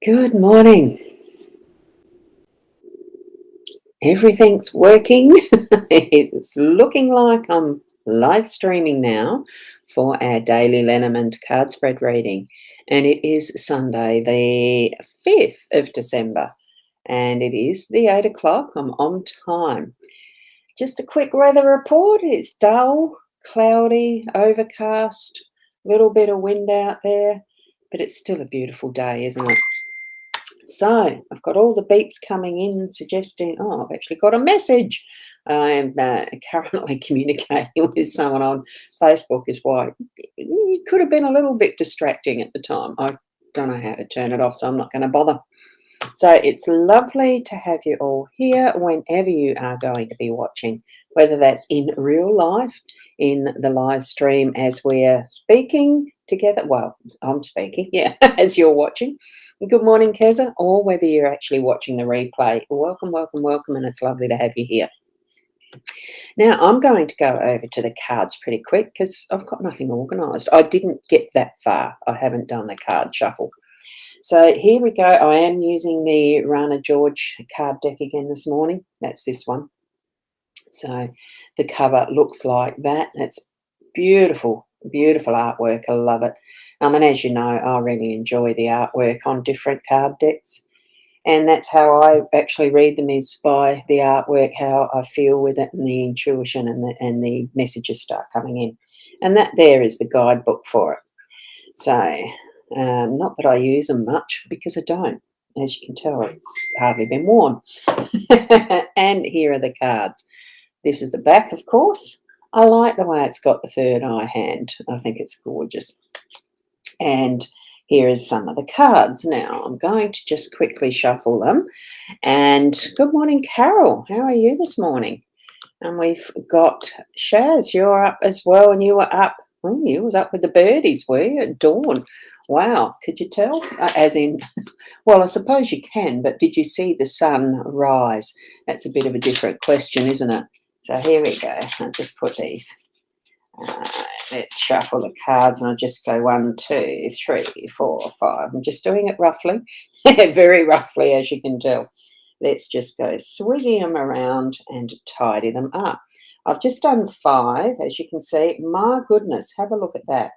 Good morning. Everything's working. It's looking like I'm live streaming now for our daily Lenormand card spread reading. And it is Sunday, the 5th of December. And it is the 8 o'clock. I'm on time. Just a quick weather report. It's dull, cloudy, overcast, little bit of wind out there. But it's still a beautiful day, isn't it? So I've got all the beeps coming in suggesting, oh, I've actually got a message. I am currently communicating with someone on Facebook is why it could have been a little bit distracting at the time. I don't know how to turn it off, so I'm not going to bother. So it's lovely to have you all here whenever you are going to be watching, whether that's in real life, in the live stream as we're speaking together. Well, I'm speaking, yeah, as you're watching. Good morning, Keza, or whether you're actually watching the replay. Welcome, welcome, welcome, and it's lovely to have you here. Now, I'm going to go over to the cards pretty quick because I've got nothing organised. I didn't get that far. I haven't done the card shuffle. So here we go. I am using the Rana George card deck again this morning. That's this one. So the cover looks like that. It's beautiful, beautiful artwork. I love it. And as you know, I really enjoy the artwork on different card decks. And that's how I actually read them, is by the artwork, how I feel with it, and the intuition and the messages start coming in. And that there is the guidebook for it. So not that I use them much, because I don't. As you can tell, it's hardly been worn. And here are the cards. This is the back, of course. I like the way it's got the third eye hand. I think it's gorgeous. And here is some of the cards. Now, I'm going to just quickly shuffle them. And good morning, Carol. How are you this morning? And we've got Shaz. You're up as well, and you were up. Oh, you was up with the birdies, were you, at dawn? Wow, could you tell? As in, well, I suppose you can, but did you see the sun rise? That's a bit of a different question, isn't it? So here we go. I'll just put these. Let's shuffle the cards, and I'll just go 1, 2, 3, 4, 5. I'm just doing it roughly, very roughly, as you can tell. Let's just go swizzy them around and tidy them up. I've just done 5, as you can see. My goodness, have a look at that.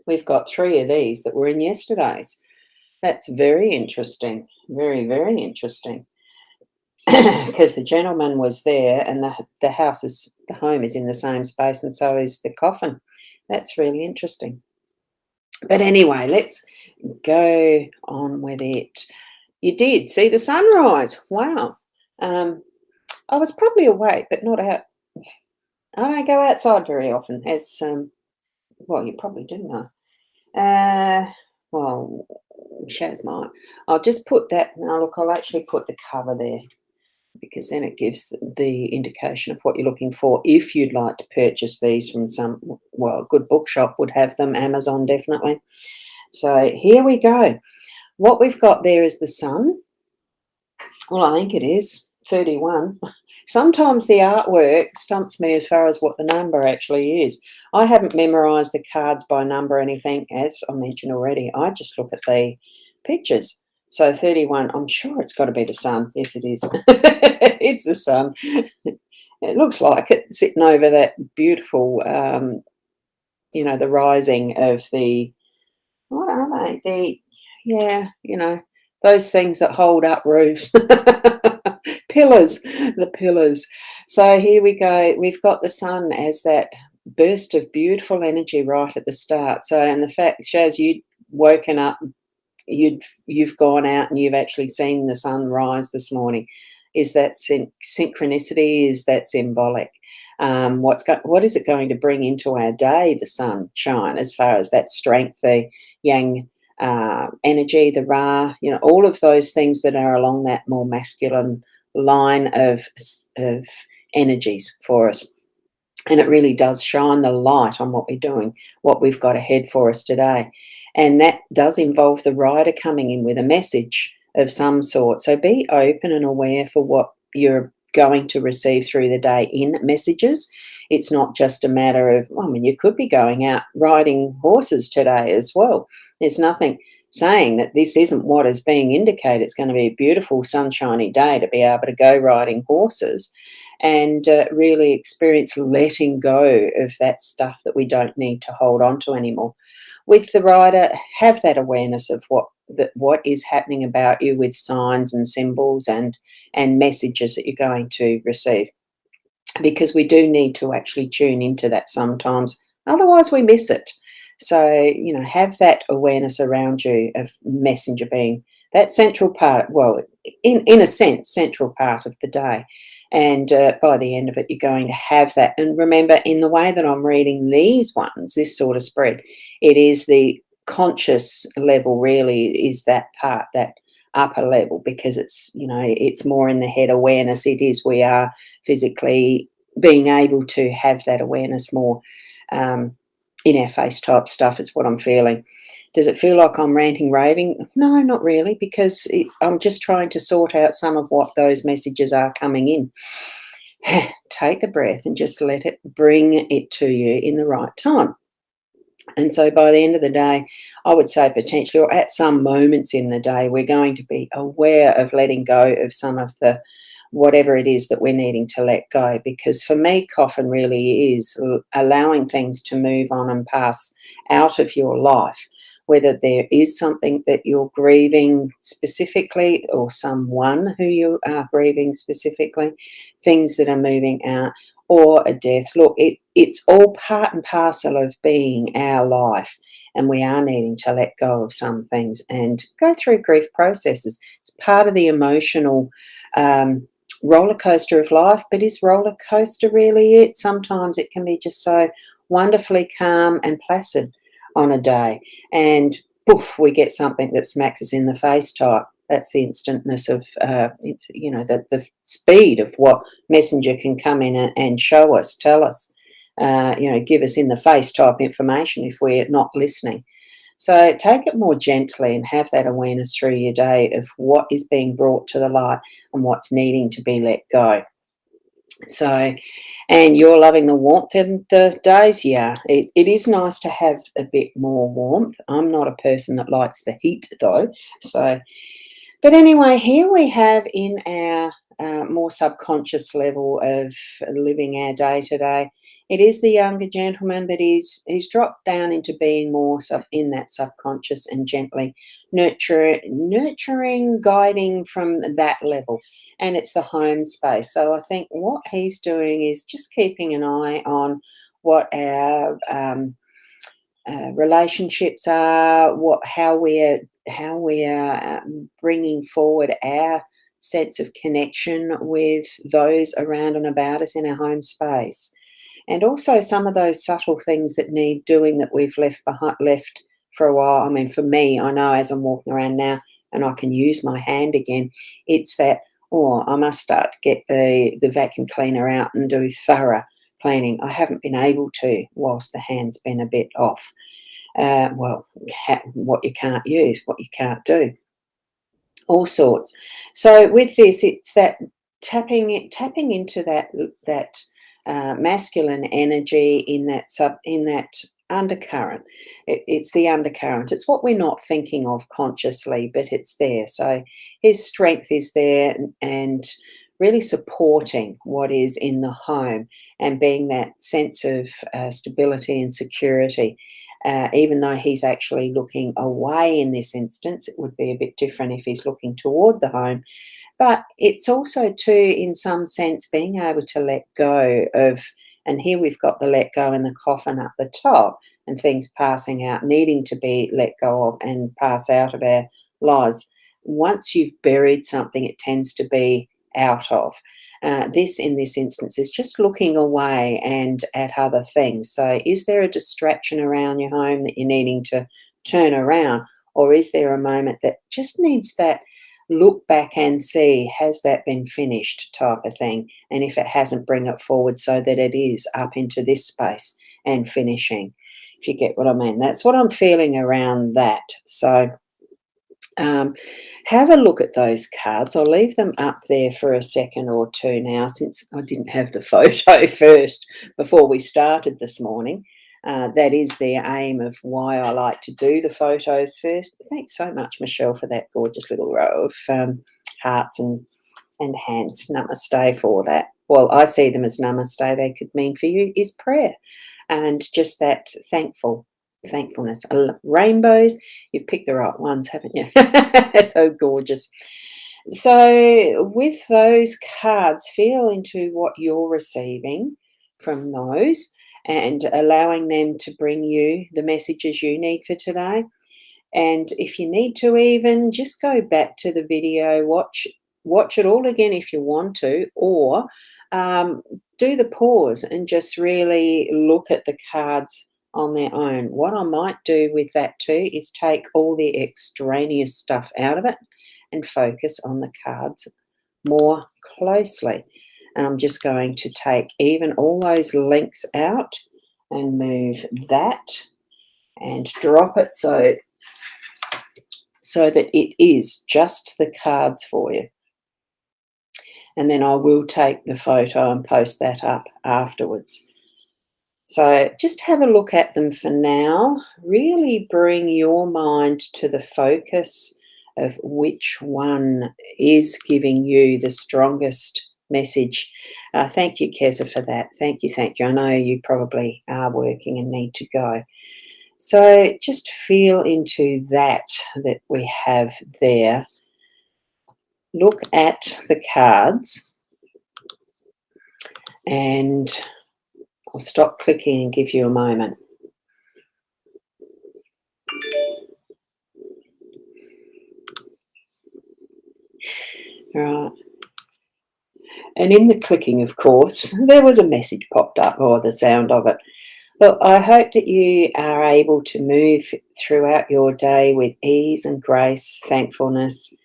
We've got 3 of these that were in yesterday's. That's very interesting. Very, very interesting. Because the gentleman was there, and the home is in the same space, and so is the coffin. That's really interesting. But anyway, let's go on with it. You did see the sunrise. Wow. I was probably awake, but not out. I don't go outside very often, as well, you probably do know. Well, shows mine. I'll just put that. Now, look, I'll actually put the cover there, because then it gives the indication of what you're looking for. If you'd like to purchase these from some, well, a good bookshop would have them, Amazon definitely. So here we go. What we've got there is the sun. Well, I think it is 31. Sometimes the artwork stumps me as far as what the number actually is. I haven't memorised the cards by number or anything, as I mentioned already. I just look at the pictures. So 31, I'm sure it's got to be the sun. Yes, it is. It's the sun. It looks like it, sitting over that beautiful, the rising of the, what are they? Yeah, those things that hold up roofs. Pillars, the pillars. So here we go. We've got the sun as that burst of beautiful energy right at the start. So, and the fact, Shaz, you'd woken up, you've gone out and you've actually seen the sun rise this morning. Is that synchronicity? Is that symbolic? What is it going to bring into our day, the sunshine, as far as that strength, the yang energy, the Ra, all of those things that are along that more masculine line of energies for us. And it really does shine the light on what we're doing, what we've got ahead for us today. And that does involve the rider coming in with a message of some sort. So be open and aware for what you're going to receive through the day in messages. It's not just a matter of, you could be going out riding horses today as well. There's nothing saying that this isn't what is being indicated. It's going to be a beautiful, sunshiny day to be able to go riding horses and really experience letting go of that stuff that we don't need to hold on to anymore. With the rider, have that awareness of what is happening about you with signs and symbols and messages that you're going to receive, because we do need to actually tune into that sometimes, otherwise we miss it. So, have that awareness around you of messenger being that central part, well, in a sense, central part of the day. And by the end of it, you're going to have that. And remember, in the way that I'm reading these ones, this sort of spread, it is the conscious level really is that part, that upper level, because it's more in the head awareness. It is, we are physically being able to have that awareness more um, in our face type stuff is what I'm feeling. Does it feel like I'm ranting, raving? No, not really, because I'm just trying to sort out some of what those messages are coming in. Take a breath and just let it bring it to you in the right time. And so by the end of the day, I would say potentially, or at some moments in the day, we're going to be aware of letting go of some of the whatever it is that we're needing to let go. Because for me, coffin really is allowing things to move on and pass out of your life, whether there is something that you're grieving specifically or someone who you are grieving specifically, things that are moving out, or a death. Look, it's all part and parcel of being our life, and we are needing to let go of some things and go through grief processes. It's part of the emotional roller coaster of life, but is roller coaster really it? Sometimes it can be just so wonderfully calm and placid on a day, and poof, we get something that smacks us in the face type. That's the instantness of the speed of what messenger can come in and show us, tell us, give us in the face type information if we're not listening. So take it more gently and have that awareness through your day of what is being brought to the light and what's needing to be let go. So, and you're loving the warmth in the days, yeah. It is nice to have a bit more warmth. I'm not a person that likes the heat though. So, but anyway, here we have in our more subconscious level of living our day to day. It is the younger gentleman, but he's dropped down into being more in that subconscious and gently nurturing, guiding from that level. And it's the home space. So I think what he's doing is just keeping an eye on what our relationships are, how we are bringing forward our sense of connection with those around and about us in our home space, and also some of those subtle things that need doing that we've left for a while. I mean, for me, I know as I'm walking around now and I can use my hand again, it's that, oh, I must start to get the vacuum cleaner out and do thorough cleaning. I haven't been able to whilst the hand's been a bit off. What you can't use, what you can't do, all sorts. So with this, it's that tapping into that masculine energy in that undercurrent. It's the undercurrent. It's what we're not thinking of consciously, but it's there. So his strength is there, and really supporting what is in the home and being that sense of stability and security. Even though he's actually looking away in this instance, it would be a bit different if he's looking toward the home. But it's also, too, in some sense, being able to let go of, and here we've got the let go in the coffin up the top, and things passing out, needing to be let go of and pass out of our lives. Once you've buried something, it tends to be out of. This, in this instance, is just looking away and at other things. So is there a distraction around your home that you're needing to turn around? Or is there a moment that just needs that look back and see, has that been finished type of thing? And if it hasn't, bring it forward so that it is up into this space and finishing, if you get what I mean. That's what I'm feeling around that. So have a look at those cards. I'll leave them up there for a second or two now, since I didn't have the photo first before we started this morning. That is the aim of why I like to do the photos first. Thanks so much, Michelle, for that gorgeous little row of hearts and hands. Namaste for that. Well, I see them as namaste. They could mean for you is prayer and just that thankfulness. I love rainbows. You've picked the right ones, haven't you? So gorgeous. So, with those cards, feel into what you're receiving from those and allowing them to bring you the messages you need for today. And if you need to, even just go back to the video, watch it all again if you want to, or um, do the pause and just really look at the cards on their own. What I might do with that too is take all the extraneous stuff out of it and focus on the cards more closely. And I'm just going to take even all those links out and move that and drop it so that it is just the cards for you. And then I will take the photo and post that up afterwards. So just have a look at them for now. Really bring your mind to the focus of which one is giving you the strongest message. Thank you, Keza, for that. Thank you, thank you. I know you probably are working and need to go. So just feel into that we have there. Look at the cards and I'll stop clicking and give you a moment. Right. And in the clicking, of course, there was a message popped up, or the sound of it. Look, I hope that you are able to move throughout your day with ease and grace, thankfulness,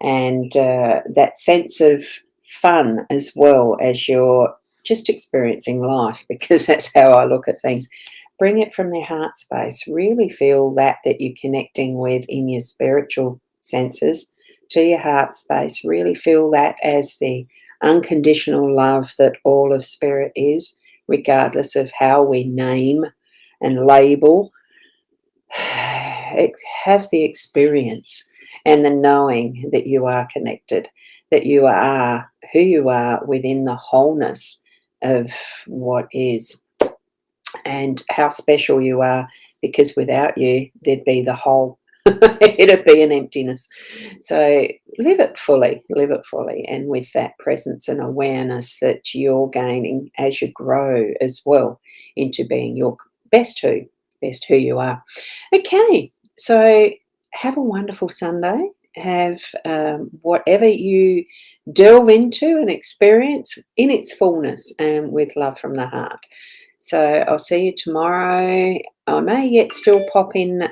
and that sense of fun as well as you're just experiencing life, because that's how I look at things. Bring it from their heart space. Really feel that you're connecting with in your spiritual senses to your heart space. Really feel that as the unconditional love that all of spirit is, regardless of how we name and label. Have the experience and the knowing that you are connected, that you are who you are within the wholeness of what is, and how special you are, because without you, there'd be the whole. It'd be an emptiness. So live it fully, and with that presence and awareness that you're gaining as you grow as well into being your best who you are. Okay, so have a wonderful Sunday. Have whatever you delve into and experience in its fullness and with love from the heart. So I'll see you tomorrow. I may yet still pop in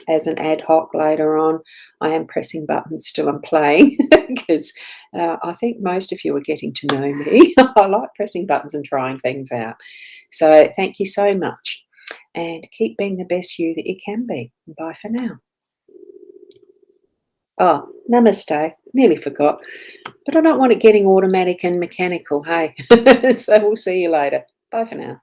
as an ad hoc later on. I am pressing buttons still and playing because I think most of you are getting to know me. I like pressing buttons and trying things out. So thank you so much, and keep being the best you that you can be. Bye for now. Oh, namaste. Nearly forgot. But I don't want it getting automatic and mechanical, hey? So we'll see you later. Bye for now.